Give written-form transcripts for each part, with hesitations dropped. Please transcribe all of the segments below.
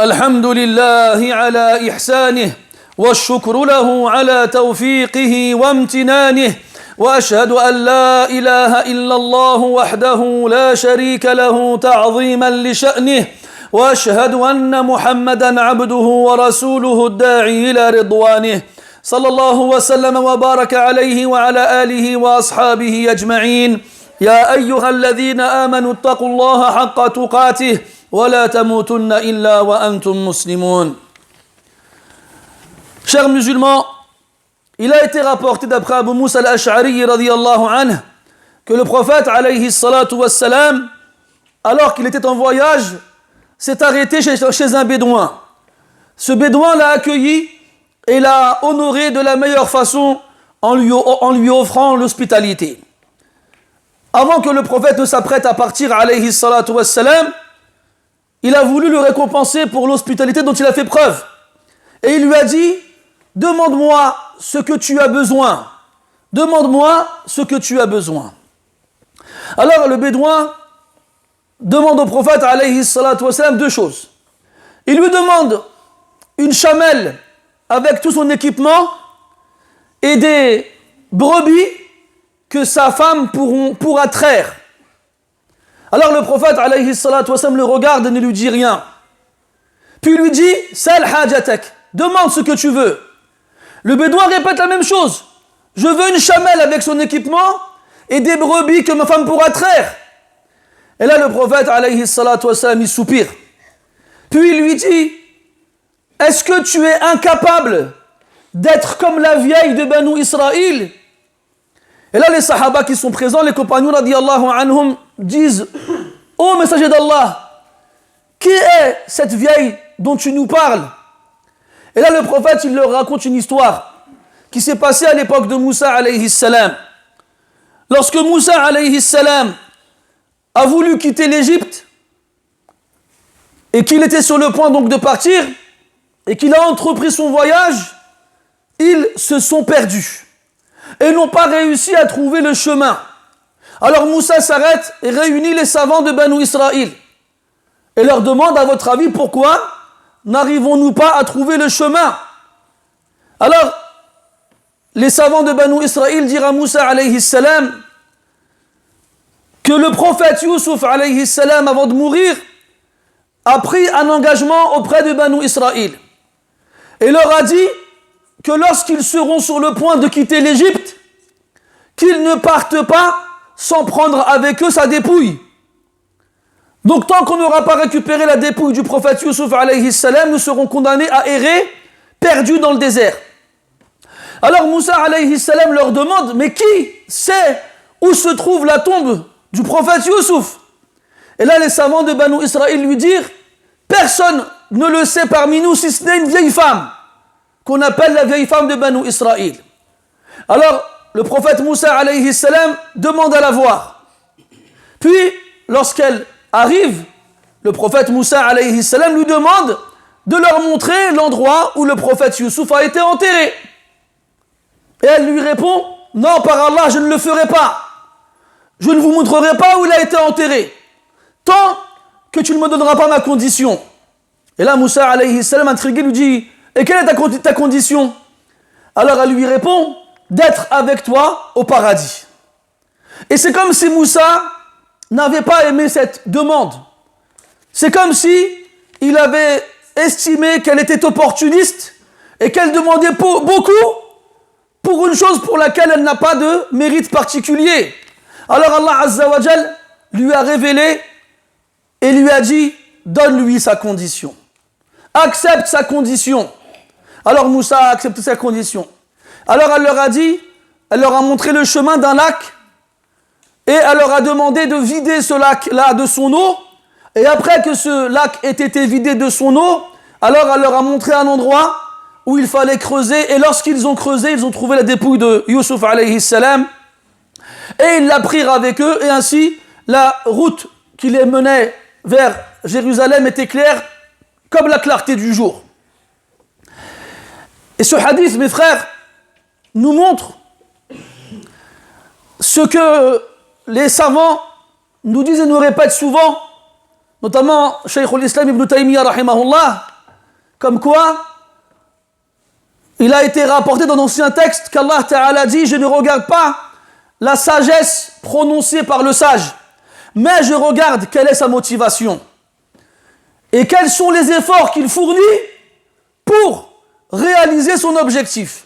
الحمد لله على إحسانه والشكر له على توفيقه وامتنانه وأشهد أن لا إله إلا الله وحده لا شريك له تعظيما لشأنه وأشهد أن محمدا عبده ورسوله الداعي إلى رضوانه صلى الله وسلم وبارك عليه وعلى آله وأصحابه أجمعين يا أيها الذين آمنوا اتقوا الله حق تقاته ولا تموتن إلا وأنتم مسلمون. Chers musulmans, il a été rapporté d'après Abu Musa al-Ash'ari radiyallahu anhu que le prophète alayhi salatu wassalam, alors qu'il était en voyage, s'est arrêté chez un bédouin. Ce bédouin l'a accueilli et l'a honoré de la meilleure façon en lui offrant l'hospitalité. Avant que le prophète ne s'apprête à partir alayhi salatu wassalam, il a voulu le récompenser pour l'hospitalité dont il a fait preuve. Et il lui a dit, demande-moi ce que tu as besoin. Demande-moi ce que tu as besoin. Alors le bédouin demande au prophète alayhi salatu wassalam deux choses. Il lui demande une chamelle avec tout son équipement et des brebis que sa femme pourra traire. Alors le prophète alayhi salatu wassalam le regarde et ne lui dit rien. Puis il lui dit, Sal hajatak, demande ce que tu veux. Le bédouin répète la même chose. Je veux une chamelle avec son équipement et des brebis que ma femme pourra traire. Et là le prophète alayhi salatu wassalam il soupire. Puis il lui dit, est-ce que tu es incapable d'être comme la vieille de Banu Israël? Et là les sahaba qui sont présents, les compagnons radiyallahu anhum disent, ô messager d'Allah, qui est cette vieille dont tu nous parles? Et là le prophète il leur raconte une histoire qui s'est passée à l'époque de Moussa alayhi salam. Lorsque Moussa alayhi salam a voulu quitter l'Égypte et qu'il était sur le point donc de partir et qu'il a entrepris son voyage, ils se sont perdus et n'ont pas réussi à trouver le chemin. Alors Moussa s'arrête et réunit les savants de Banu Israël et leur demande, à votre avis, pourquoi n'arrivons-nous pas à trouver le chemin? Alors les savants de Banu Israël dirent à Moussa alayhi salam que le prophète Youssouf alayhi salam, avant de mourir, a pris un engagement auprès de Banu Israël et leur a dit que lorsqu'ils seront sur le point de quitter l'Égypte, qu'ils ne partent pas sans prendre avec eux sa dépouille. Donc tant qu'on n'aura pas récupéré la dépouille du prophète Youssouf alayhi salam, nous serons condamnés à errer, perdus dans le désert. Alors Moussa alayhi salam leur demande, mais qui sait où se trouve la tombe du prophète Youssouf? Et là les savants de Banu Israël lui dirent, personne ne le sait parmi nous si ce n'est une vieille femme, qu'on appelle la vieille femme de Banu Israël. Alors le prophète Moussa alayhi salam demande à la voir. Puis lorsqu'elle arrive, le prophète Moussa alayhi salam lui demande de leur montrer l'endroit où le prophète Youssouf a été enterré. Et elle lui répond, non, par Allah, je ne le ferai pas. Je ne vous montrerai pas où il a été enterré, tant que tu ne me donneras pas ma condition. Et là Moussa alayhi salam, intrigué, lui dit, et quelle est ta condition? Alors elle lui répond, d'être avec toi au paradis. Et c'est comme si Moussa n'avait pas aimé cette demande. C'est comme si il avait estimé qu'elle était opportuniste et qu'elle demandait beaucoup pour une chose pour laquelle elle n'a pas de mérite particulier. Alors Allah Azza wa Jal lui a révélé et lui a dit, donne-lui sa condition. Accepte sa condition. Alors Moussa a accepté sa condition. Alors elle leur a dit, elle leur a montré le chemin d'un lac et elle leur a demandé de vider ce lac-là de son eau. Et après que ce lac ait été vidé de son eau, alors elle leur a montré un endroit où il fallait creuser. Et lorsqu'ils ont creusé, ils ont trouvé la dépouille de Youssouf alayhi salam. Et ils la prirent avec eux. Et ainsi, la route qui les menait vers Jérusalem était claire comme la clarté du jour. Et ce hadith, mes frères, nous montre ce que les savants nous disent et nous répètent souvent, notamment Cheikh al-Islam ibn Taymiyyah rahimahullah, comme quoi il a été rapporté dans l'ancien texte qu'Allah Ta'ala dit « Je ne regarde pas la sagesse prononcée par le sage, mais je regarde quelle est sa motivation et quels sont les efforts qu'il fournit pour réaliser son objectif. »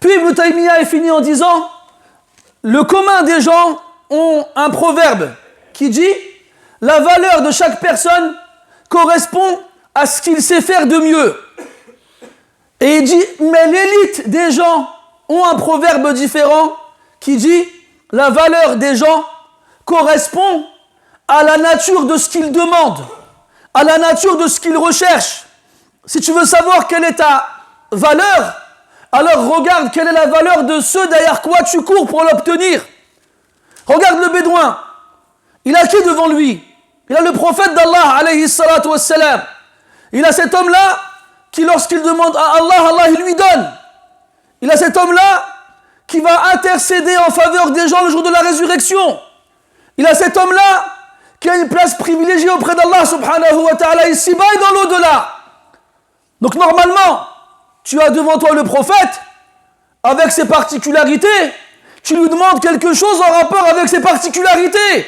Puis Ibn Taymiyyah est fini en disant « Le commun des gens ont un proverbe qui dit « La valeur de chaque personne correspond à ce qu'il sait faire de mieux. » Et il dit « Mais l'élite des gens ont un proverbe différent qui dit « La valeur des gens correspond à la nature de ce qu'ils demandent, à la nature de ce qu'ils recherchent. Si tu veux savoir quelle est ta valeur, alors regarde quelle est la valeur de ceux derrière quoi tu cours pour l'obtenir. Regarde le bédouin. Il a qui devant lui? Il a le prophète d'Allah, alayhi salatu wassalam. Il a cet homme-là qui, lorsqu'il demande à Allah, Allah il lui donne. Il a cet homme-là qui va intercéder en faveur des gens le jour de la résurrection. Il a cet homme-là qui a une place privilégiée auprès d'Allah subhanahu wa ta'ala ici-bas et dans l'au-delà. Donc normalement, tu as devant toi le prophète, avec ses particularités, tu lui demandes quelque chose en rapport avec ses particularités,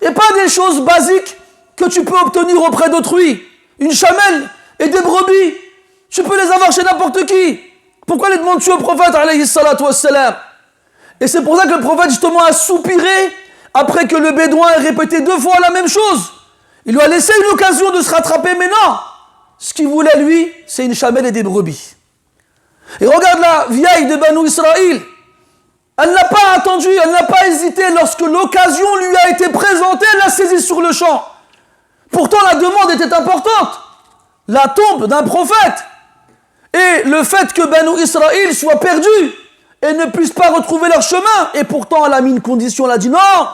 et pas des choses basiques que tu peux obtenir auprès d'autrui. Une chamelle et des brebis, tu peux les avoir chez n'importe qui. Pourquoi les demandes-tu au prophète, alayhi salatu wassalam? Et c'est pour ça que le prophète justement a soupiré après que le bédouin ait répété 2 fois la même chose. Il lui a laissé une occasion de se rattraper, mais non. Ce qu'il voulait, lui, c'est une chamelle et des brebis. Et regarde la vieille de Banu Israël. Elle n'a pas attendu, elle n'a pas hésité. Lorsque l'occasion lui a été présentée, elle l'a saisie sur le champ. Pourtant, la demande était importante. La tombe d'un prophète. Et le fait que Banu Israël soit perdu et ne puisse pas retrouver leur chemin. Et pourtant, elle a mis une condition. Elle a dit non,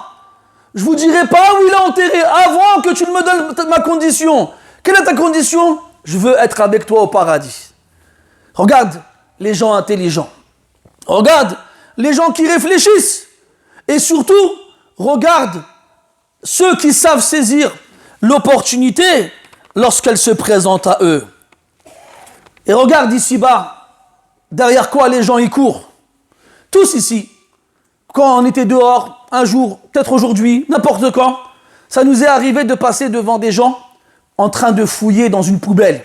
je vous dirai pas où il est enterré avant que tu ne me donnes ma condition. Quelle est ta condition? Je veux être avec toi au paradis. Regarde les gens intelligents. Regarde les gens qui réfléchissent. Et surtout, regarde ceux qui savent saisir l'opportunité lorsqu'elle se présente à eux. Et regarde ici-bas, derrière quoi les gens y courent. Tous ici, quand on était dehors, un jour, peut-être aujourd'hui, n'importe quand, ça nous est arrivé de passer devant des gens en train de fouiller dans une poubelle.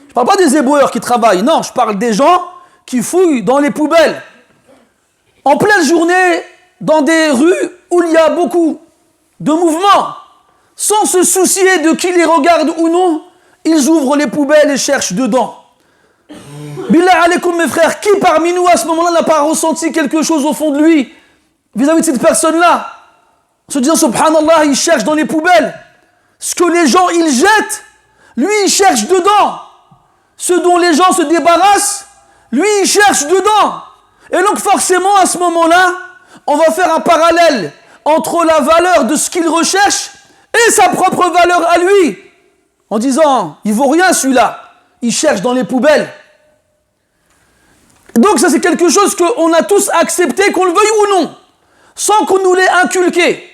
Je ne parle pas des éboueurs qui travaillent, non, je parle des gens qui fouillent dans les poubelles. En pleine journée, dans des rues où il y a beaucoup de mouvements, sans se soucier de qui les regarde ou non, ils ouvrent les poubelles et cherchent dedans. Billah alaikum mes frères, qui parmi nous à ce moment-là n'a pas ressenti quelque chose au fond de lui vis-à-vis de cette personne-là, en se disant subhanallah, il cherche dans les poubelles. Ce que les gens ils jettent, lui il cherche dedans. Ce dont les gens se débarrassent, lui il cherche dedans. Et donc forcément à ce moment-là, on va faire un parallèle entre la valeur de ce qu'il recherche et sa propre valeur à lui. En disant, il vaut rien celui-là, il cherche dans les poubelles. Donc ça c'est quelque chose qu'on a tous accepté, qu'on le veuille ou non, sans qu'on nous l'ait inculqué.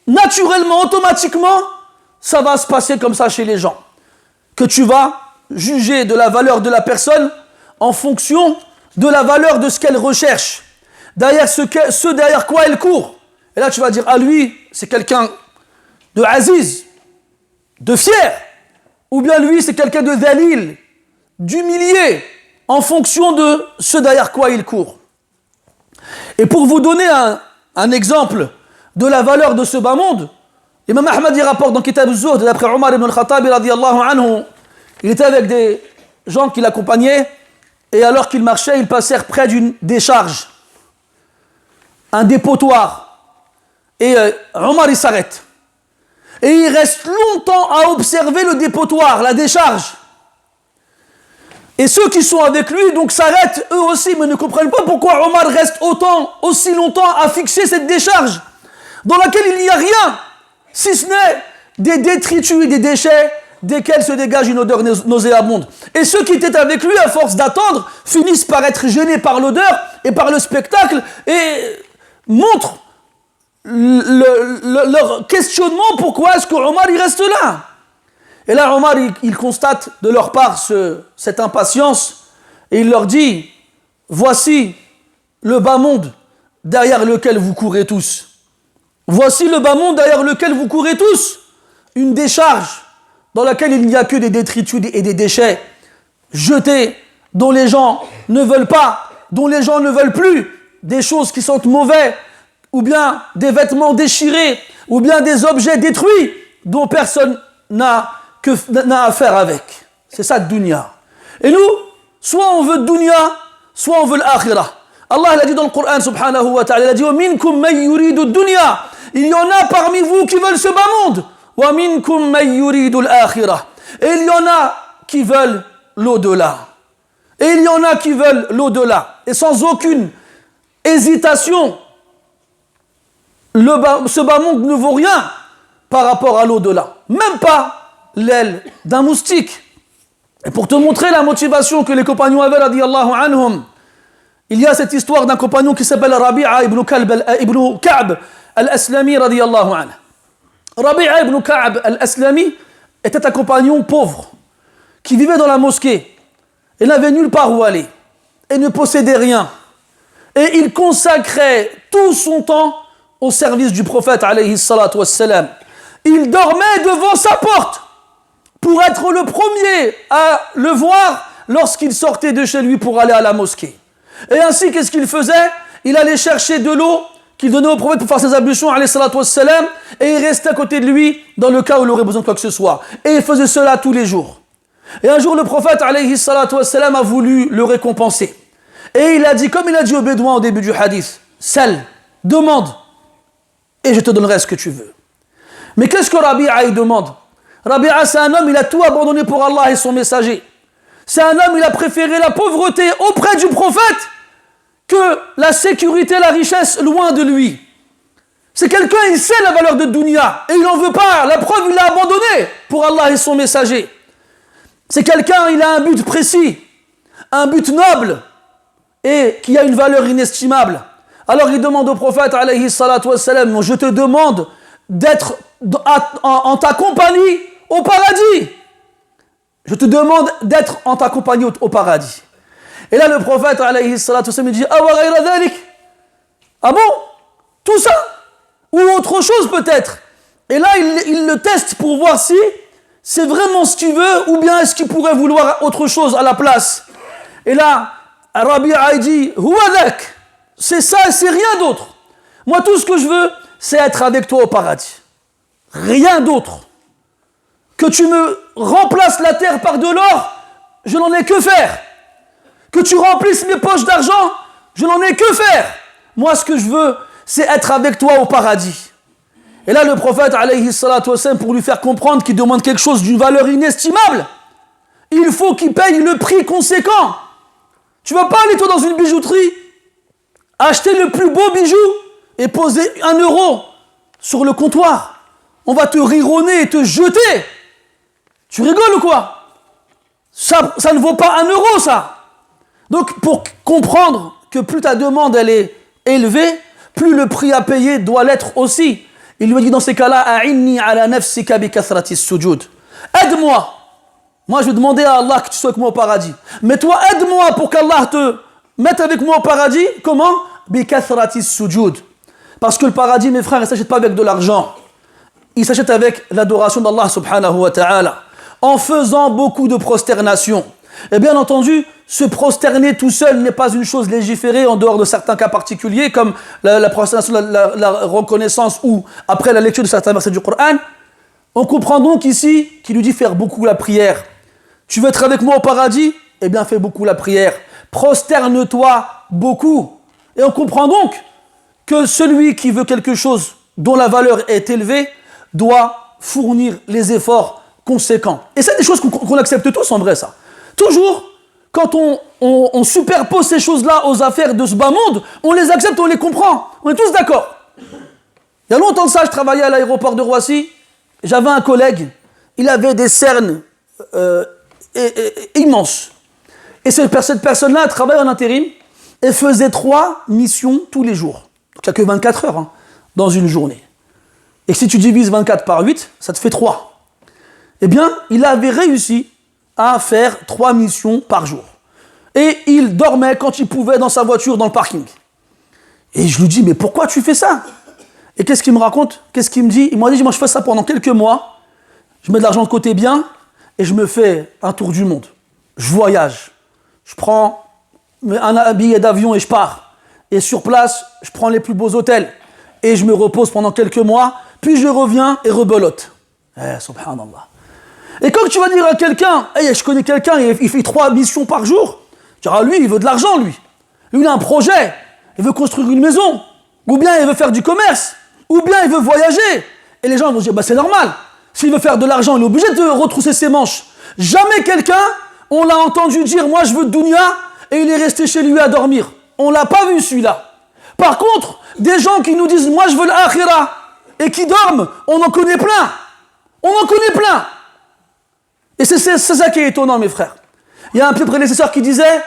Naturellement, automatiquement, ça va se passer comme ça chez les gens. Que tu vas juger de la valeur de la personne en fonction de la valeur de ce qu'elle recherche. Derrière ce derrière quoi elle court. Et là tu vas dire, ah lui, c'est quelqu'un de aziz, de fier. Ou bien lui, c'est quelqu'un de dhalil, d'humilié, en fonction de ce derrière quoi il court. Et pour vous donner un exemple de la valeur de ce bas monde, Imam Ahmad y rapporte dans Kitab al-Zuhd, d'après Omar ibn al-Khattab, radiyallahu anhu, il était avec des gens qui l'accompagnaient, et alors qu'il marchait, ils passèrent près d'une décharge, un dépotoir. Et Omar il s'arrête. Et il reste longtemps à observer le dépotoir, la décharge. Et ceux qui sont avec lui donc s'arrêtent eux aussi, mais ne comprennent pas pourquoi Omar reste aussi longtemps à fixer cette décharge, dans laquelle il n'y a rien, si ce n'est des détritus et des déchets desquels se dégage une odeur nauséabonde. Et ceux qui étaient avec lui, à force d'attendre, finissent par être gênés par l'odeur et par le spectacle et montrent leur questionnement, pourquoi est-ce que Omar il reste là? Et là, Omar, il constate de leur part cette impatience et il leur dit, voici le bas monde derrière lequel vous courez tous. Voici le bas monde derrière lequel vous courez tous. Une décharge dans laquelle il n'y a que des détritus et des déchets jetés, dont les gens ne veulent pas, dont les gens ne veulent plus, des choses qui sentent mauvais, ou bien des vêtements déchirés, ou bien des objets détruits dont personne n'a affaire avec. C'est ça, dunya. Et nous, soit on veut dunya, soit on veut l'akhirah. Allah l'a dit dans le Coran, subhanahu wa ta'ala, il a dit « وَمِنْكُمْ مَنْ يُرِيدُ الدُّنْيَا » Il y en a parmi vous qui veulent ce bas monde. « وَمِنْكُمْ مَنْ يُرِيدُ الْآخِرَةِ » Et il y en a qui veulent l'au-delà. Et il y en a qui veulent l'au-delà. Et sans aucune hésitation, ce bas monde ne vaut rien par rapport à l'au-delà. Même pas l'aile d'un moustique. Et pour te montrer la motivation que les compagnons avaient, radiyallahu anhum, il y a cette histoire d'un compagnon qui s'appelle Rabi'a ibn Ka'b al-Aslami, radiyallahu anhu. Rabi'a ibn Ka'b al-Aslami était un compagnon pauvre qui vivait dans la mosquée et n'avait nulle part où aller et ne possédait rien. Et il consacrait tout son temps au service du prophète, alayhi salatu wassalam. Il dormait devant sa porte pour être le premier à le voir lorsqu'il sortait de chez lui pour aller à la mosquée. Et ainsi, qu'est-ce qu'il faisait? Il allait chercher de l'eau qu'il donnait au prophète pour faire ses ablutions, alayhi salatu wassalam, et il restait à côté de lui dans le cas où il aurait besoin de quoi que ce soit. Et il faisait cela tous les jours. Et un jour, le prophète, alayhi salatu wassalam, a voulu le récompenser. Et il a dit, comme il a dit aux Bédouins au début du hadith, Sal, demande, et je te donnerai ce que tu veux. Mais qu'est-ce que Rabi'a il demande? Rabi'a, c'est un homme, il a tout abandonné pour Allah et son messager. C'est un homme, il a préféré la pauvreté auprès du prophète que la sécurité, la richesse loin de lui. C'est quelqu'un, il sait la valeur de dunya et il n'en veut pas. La preuve, il l'a abandonné pour Allah et son messager. C'est quelqu'un, il a un but précis, un but noble et qui a une valeur inestimable. Alors il demande au prophète, alayhi salatu wassalam, je te demande d'être en ta compagnie au paradis. Je te demande d'être en ta compagnie au paradis. Et là, le prophète, alayhi salatu wassalam, dit, ah bon? Tout ça? Ou autre chose peut-être? Et là, il le teste pour voir si c'est vraiment ce qu'il veut ou bien est-ce qu'il pourrait vouloir autre chose à la place. Et là, Rabi'a dit, huwadak, c'est ça et c'est rien d'autre. Moi, tout ce que je veux, c'est être avec toi au paradis. Rien d'autre. Que tu me remplaces la terre par de l'or, je n'en ai que faire. Que tu remplisses mes poches d'argent, je n'en ai que faire. Moi, ce que je veux, c'est être avec toi au paradis. Et là, le prophète, alayhi salatu wassalam, pour lui faire comprendre qu'il demande quelque chose d'une valeur inestimable, il faut qu'il paye le prix conséquent. Tu ne vas pas aller, toi, dans une bijouterie, acheter le plus beau bijou et poser 1 euro sur le comptoir. On va te rironner et te jeter. Tu rigoles ou quoi? Ça ne vaut pas 1 euro, ça. Donc, pour comprendre que plus ta demande elle est élevée, plus le prix à payer doit l'être aussi. Il lui dit dans ces cas-là, A'inni ala nafsika bi kathrati sujud. Aide-moi. Moi, je vais demander à Allah que tu sois avec moi au paradis. Mais toi, aide-moi pour qu'Allah te mette avec moi au paradis. Comment? Bi kathrati sujud. Parce que le paradis, mes frères, il ne s'achète pas avec de l'argent. Il s'achète avec l'adoration d'Allah subhanahu wa ta'ala. En faisant beaucoup de prosternation. Et bien entendu, se prosterner tout seul n'est pas une chose légiférée en dehors de certains cas particuliers, comme la prosternation, la reconnaissance ou après la lecture de certains versets du Coran. On comprend donc ici qu'il lui dit faire beaucoup la prière. Tu veux être avec moi au paradis? Eh bien, fais beaucoup la prière. Prosterne-toi beaucoup. Et on comprend donc que celui qui veut quelque chose dont la valeur est élevée doit fournir les efforts conséquents. Et c'est des choses qu'on accepte tous en vrai, ça. Toujours, quand on superpose ces choses-là aux affaires de ce bas monde, on les accepte, on les comprend. On est tous d'accord. Il y a longtemps de ça, je travaillais à l'aéroport de Roissy. J'avais un collègue, il avait des cernes immenses. Et cette personne-là travaillait en intérim et faisait 3 missions tous les jours. Donc il n'y a que 24 heures dans une journée. Et si tu divises 24 par 8, ça te fait 3. eh bien, il avait réussi à faire 3 missions par jour. Et il dormait quand il pouvait dans sa voiture, dans le parking. Et je lui dis, mais pourquoi tu fais ça? Et qu'est-ce qu'il me raconte? Qu'est-ce qu'il me dit? Il m'a dit, moi je fais ça pendant quelques mois, je mets de l'argent de côté bien, et je me fais un tour du monde. Je voyage, je prends un billet d'avion et je pars. Et sur place, je prends les plus beaux hôtels. Et je me repose pendant quelques mois, puis je reviens et rebelote. Subhanallah. Et quand tu vas dire à quelqu'un, hey, je connais quelqu'un, il fait 3 missions par jour, tu diras, lui, il veut de l'argent, lui. Lui, il a un projet, il veut construire une maison, ou bien il veut faire du commerce, ou bien il veut voyager. Et les gens vont se dire, bah, c'est normal. S'il veut faire de l'argent, il est obligé de retrousser ses manches. Jamais quelqu'un, on l'a entendu dire, moi, je veux de dunya, et il est resté chez lui à dormir. On l'a pas vu, celui-là. Par contre, des gens qui nous disent, moi, je veux l'akhira, et qui dorment, on en connaît plein. On en connaît plein. Et c'est ça qui est étonnant, mes frères. Il y a un peu prédécesseur qui disait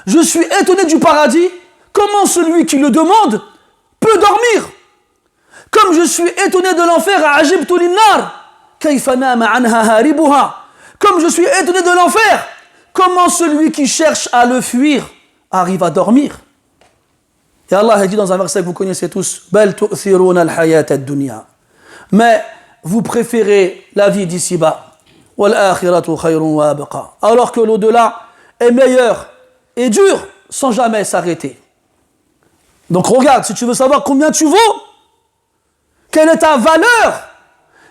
je suis étonné du paradis, comment celui qui le demande peut dormir. Comme je suis étonné de l'enfer, comme je suis étonné de l'enfer, comment celui qui cherche à le fuir arrive à dormir. Et Allah a dit dans un verset que vous connaissez tous, mais vous préférez la vie d'ici-bas, alors que l'au-delà est meilleur et dur sans jamais s'arrêter. Donc regarde, si tu veux savoir combien tu vaux, quelle est ta valeur,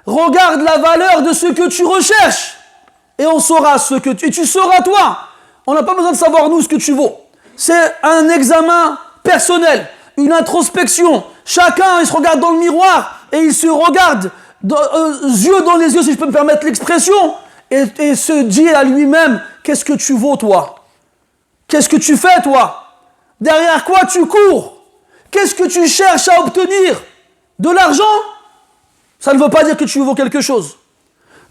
regarde la valeur de ce que tu recherches et on saura ce que tu... Et tu sauras toi. On n'a pas besoin de savoir nous ce que tu vaux. C'est un examen personnel, une introspection. Chacun, il se regarde dans le miroir et il se regarde yeux dans les yeux, si je peux me permettre l'expression, et se dit à lui-même, qu'est-ce que tu vaux toi? Qu'est-ce que tu fais toi? Derrière quoi tu cours? Qu'est-ce que tu cherches à obtenir? De l'argent? Ça ne veut pas dire que tu vaux quelque chose.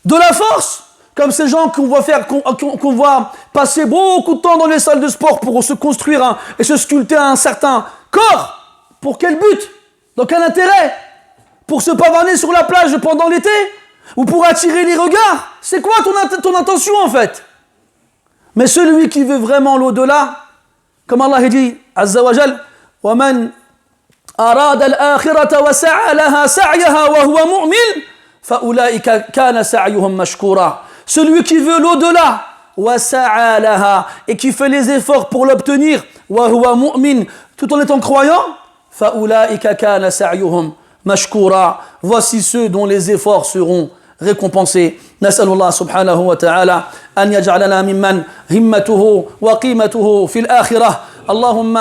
De la force? Comme ces gens qu'on voit passer beaucoup de temps dans les salles de sport pour se construire et se sculpter un certain corps. Pour quel but? Dans quel intérêt? Pour se pavaner sur la plage pendant l'été? Ou pour attirer les regards? C'est quoi ton intention en fait? Mais celui qui veut vraiment l'au-delà, comme Allah a dit, Azza wa Jal, وَمَنْ أَرَادَ الْآخِرَةَ وَسَعَى لَهَا سَعْيَهَا وَهُوَ مُؤْمِنٌ فَأُولَٰئِكَ كَانَ سَعْيُهُمْ مَشْكُورًا. Celui qui veut l'au-delà, وَسَعَى لَهَا, et qui fait les efforts pour l'obtenir, وَهُوَ مُؤْمِنٌ, tout en étant croyant, فَأُولَٰئِكَ كَانَ سَعْيُهُمْ مشكورا. Voici ceux dont les efforts seront récompensés. نسأل الله سبحانه وتعالى أن يجعلنا ممن همته وقيمته في الآخرة. اللهم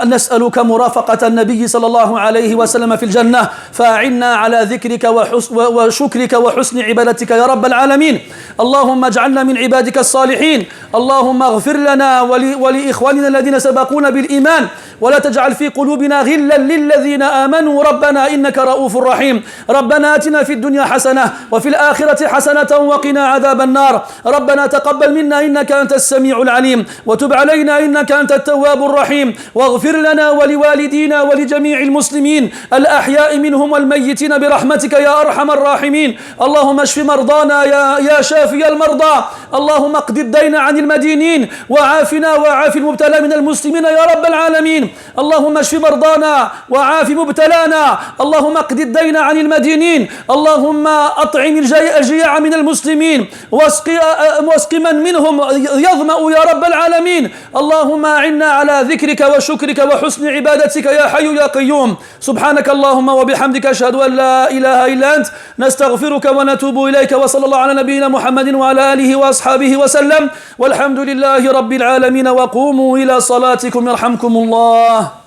نسألك مرافقة النبي صلى الله عليه وسلم في الجنة، فأعنا على ذكرك وشكرك وحسن عبادتك يا رب العالمين. اللهم اجعلنا من عبادك الصالحين. اللهم اغفر لنا ولإخواننا الذين سبقونا بالإيمان، ولا تجعل في قلوبنا غلا للذين آمنوا ربنا إنك رؤوف رحيم. ربنا آتنا في الدنيا حسنة وفي الآخرة حسنة وقنا عذاب النار. ربنا تقبل منا إنك أنت السميع العليم، وتب علينا إنك أنت التواب الرحيم، واغفر لنا ولوالدينا ولجميع المسلمين الأحياء منهم والميتين برحمتك يا أرحم الراحمين. اللهم اشف مرضانا يا شافي المرضى. اللهم اقض الدين عن المدينين، وعافنا وعاف المبتلى من المسلمين يا رب العالمين. اللهم اشف مرضانا وعاف مبتلانا. اللهم اقض الدين عن المدينين. اللهم أطعم الجياع من المسلمين، واسق من منهم يظمأ يا رب العالمين. اللهم أعنا على ذكرك وشكرك وحسن عبادتك يا حي يا قيوم. سبحانك اللهم وبحمدك أشهد أن لا إله إلا أنت، نستغفرك ونتوب إليك. وصلى الله على نبينا محمد وعلى آله وأصحابه وسلم، والحمد لله رب العالمين. وقوموا إلى صلاتكم يرحمكم الله.